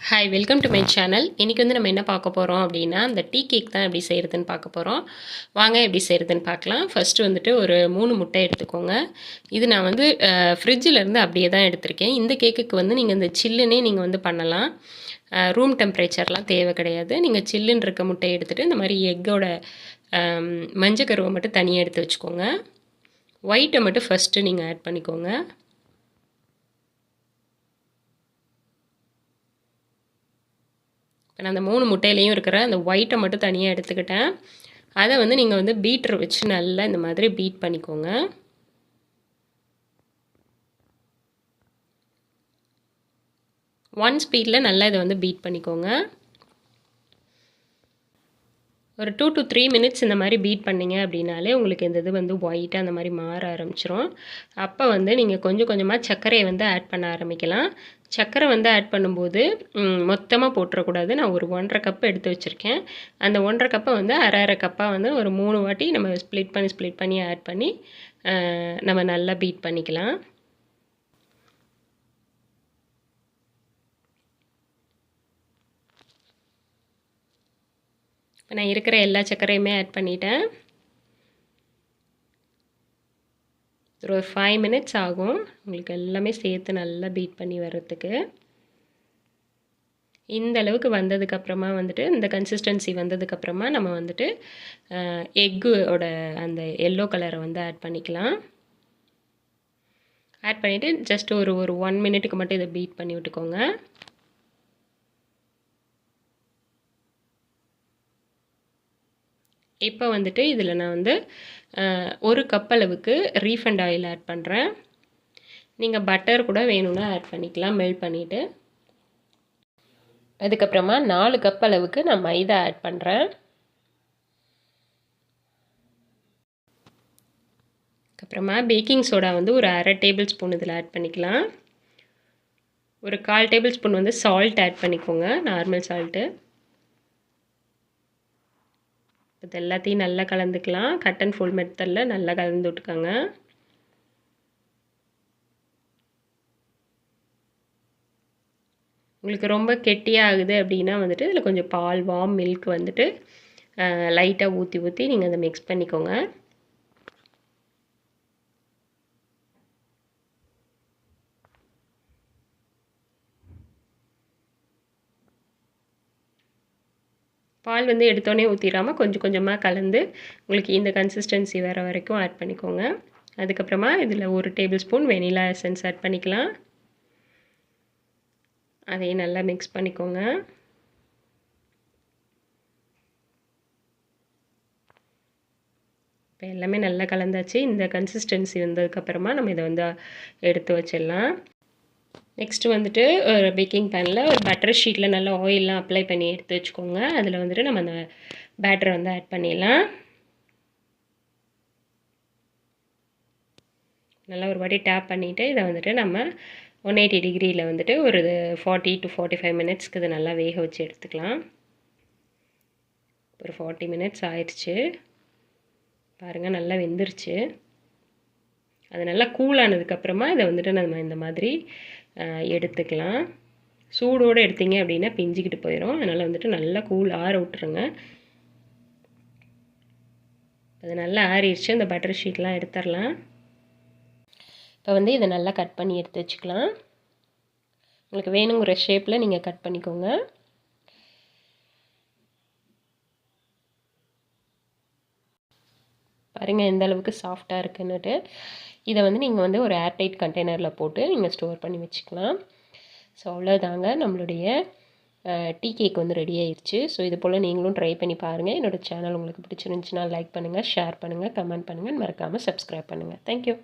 Hi welcome to my channel. இன்றைக்கி வந்து நம்ம என்ன பார்க்க போகிறோம் அப்படின்னா, அந்த டீ கேக் தான் எப்படி செய்கிறதுன்னு பார்க்க போகிறோம். வாங்க எப்படி செய்கிறதுன்னு பார்க்கலாம். ஃபஸ்ட்டு வந்துட்டு ஒரு 3 முட்டை எடுத்துக்கோங்க. இது நான் வந்து ஃப்ரிட்ஜிலேருந்து அப்படியே தான் எடுத்திருக்கேன். இந்த கேக்குக்கு வந்து நீங்கள் இந்த சில்லுன்னே நீங்கள் வந்து பண்ணலாம். ரூம் டெம்பரேச்சர்லாம் தேவை கிடையாது. நீங்கள் சில்லுன்னு இருக்க முட்டையை எடுத்துகிட்டு இந்த மாதிரி எக்கோட மஞ்சக்கருவை மட்டும் தனியாக எடுத்து வச்சுக்கோங்க. ஒயிட்டை மட்டும் ஃபஸ்ட்டு நீங்கள் ஆட் பண்ணிக்கோங்க. இப்போ நான் அந்த 3 முட்டையிலையும் இருக்கிற அந்த ஒயிட்டை மட்டும் தனியாக எடுத்துக்கிட்டேன். அதை வந்து நீங்கள் வந்து பீட்டர் வச்சு நல்லா இந்த மாதிரி பீட் பண்ணிக்கோங்க. ஒன் ஸ்பீடில் நல்லா இதை வந்து பீட் பண்ணிக்கோங்க. ஒரு 2 to 3 மினிட்ஸ் இந்த மாதிரி பீட் பண்ணிங்க அப்படின்னாலே உங்களுக்கு இந்த இது வந்து ஒயிட்டாக அந்த மாதிரி மாற ஆரம்பிச்சிரும். அப்போ வந்து நீங்கள் கொஞ்சம் கொஞ்சமாக சர்க்கரையை வந்து ஆட் பண்ண ஆரம்பிக்கலாம். சர்க்கரை வந்து ஆட் பண்ணும்போது மொத்தமாக போட்டுறக்கூடாது. நான் ஒரு 1.5 கப் எடுத்து வச்சுருக்கேன். அந்த 1.5 கப்பை வந்து அரை கப்பாக வந்து ஒரு 3 வாட்டி நம்ம ஸ்ப்ளிட் பண்ணி ஆட் பண்ணி நம்ம நல்லா பீட் பண்ணிக்கலாம். இப்போ நான் இருக்கிற எல்லா சர்க்கரையுமே ஆட் பண்ணிட்டேன். ஒரு 5 மினிட்ஸ் ஆகும் உங்களுக்கு எல்லாமே சேர்த்து நல்லா பீட் பண்ணி வர்றதுக்கு. இந்த அளவுக்கு வந்ததுக்கப்புறமா வந்துட்டு இந்த கன்சிஸ்டன்சி வந்ததுக்கப்புறமா நம்ம வந்துட்டு எக்கோட அந்த எல்லோ கலரை வந்து ஆட் பண்ணிக்கலாம். ஆட் பண்ணிவிட்டு ஜஸ்ட் ஒரு 1 மினிட்டுக்கு மட்டும் இதை பீட் பண்ணி விட்டுக்கோங்க. இப்போ வந்துட்டு இதில் நான் வந்து 1 கப் அளவுக்கு ரீஃபண்ட் ஆயில் ஆட் பண்ணுறேன். நீங்கள் பட்டர் கூட வேணும்னா ஆட் பண்ணிக்கலாம் மெல்ட் பண்ணிவிட்டு. அதுக்கப்புறமா 4 கப் அளவுக்கு நான் மைதா ஆட் பண்ணுறேன். அப்புறமா பேக்கிங் சோடா வந்து ஒரு 1/2 டேபிள் ஸ்பூன் இதில் ஆட் பண்ணிக்கலாம். ஒரு 1/4 டேபிள் ஸ்பூன் வந்து சால்ட் ஆட் பண்ணிக்கோங்க, நார்மல் சால்ட்டு. இது எல்லாத்தையும் நல்லா கலந்துக்கலாம். கட் அண்ட் ஃபோல்ட் மெத்தடில் நல்லா கலந்து விட்டுக்கோங்க. உங்களுக்கு ரொம்ப கெட்டியாக ஆகுது அப்படின்னா வந்துட்டு இதில் கொஞ்சம் பால் வார்ம் மில்க் வந்துட்டு லைட்டாக ஊற்றி நீங்கள் அதை மிக்ஸ் பண்ணிக்கோங்க. பால் வந்து எடுத்தோடனே ஊற்றிடாமல் கொஞ்சம் கொஞ்சமாக கலந்து உங்களுக்கு இந்த கன்சிஸ்டன்சி வர வரைக்கும் ஆட் பண்ணிக்கோங்க. அதுக்கப்புறமா இதில் 1 tablespoon vanilla essence add பண்ணிக்கலாம். அதையும் நல்லா மிக்ஸ் பண்ணிக்கோங்க. இப்போ எல்லாமே நல்லா கலந்தாச்சு. இந்த கன்சிஸ்டன்சி வந்ததுக்கப்புறமா நம்ம இதை வந்து எடுத்து வச்சிடலாம். நெக்ஸ்ட்டு வந்துட்டு ஒரு பேக்கிங் பேனில் ஒரு பட்டர் ஷீட்டில் நல்லா ஆயிலெலாம் அப்ளை பண்ணி எடுத்து வச்சுக்கோங்க. அதில் வந்துட்டு நம்ம அந்த பேட்டரை வந்து ஆட் பண்ணிடலாம். நல்லா ஒரு வாட்டி டேப் பண்ணிவிட்டு இதை வந்துட்டு நம்ம 180 டிகிரியில் வந்துட்டு ஒரு 40 to 45 மினிட்ஸ்க்கு இதை நல்லா வேக வச்சு எடுத்துக்கலாம். ஒரு 40 மினிட்ஸ் ஆயிடுச்சு. பாருங்கள் நல்லா வெந்துருச்சு. அது நல்லா கூலானதுக்கப்புறமா இதை வந்துட்டு நம்ம இந்த மாதிரி எடுத்துக்கலாம். சூடோடு எடுத்தீங்க அப்படின்னா பிஞ்சிக்கிட்டு போயிடும். அதனால் வந்துட்டு நல்லா கூல் ஆற விட்டுருங்க. அது நல்லா ஆறிடுச்சு. அந்த பட்டர் ஷீட்லாம் எடுத்துடலாம். இப்போ வந்து இதை நல்லா கட் பண்ணி எடுத்து வச்சுக்கலாம். உங்களுக்கு வேணுங்கிற ஷேப்பில் நீங்கள் கட் பண்ணிக்கோங்க. பாருங்கள் எந்த அளவுக்கு சாஃப்டாக இருக்குன்னுட்டு. இதை வந்து நீங்கள் வந்து ஒரு ஏர்டைட் கண்டெய்னரில் போட்டு நீங்கள் ஸ்டோர் பண்ணி வச்சுக்கலாம். ஸோ அவ்வளோதாங்க, நம்மளுடைய டீ கேக் வந்து ரெடி ஆயிடுச்சு. ஸோ இது போல் நீங்களும் ட்ரை பண்ணி பாருங்கள். என்னோடய சேனல் உங்களுக்கு பிடிச்சிருந்துச்சுன்னா லைக் பண்ணுங்கள், ஷேர் பண்ணுங்கள், கமெண்ட் பண்ணுங்கள், மறக்காமல் சப்ஸ்கிரைப் பண்ணுங்கள். தேங்க்யூ.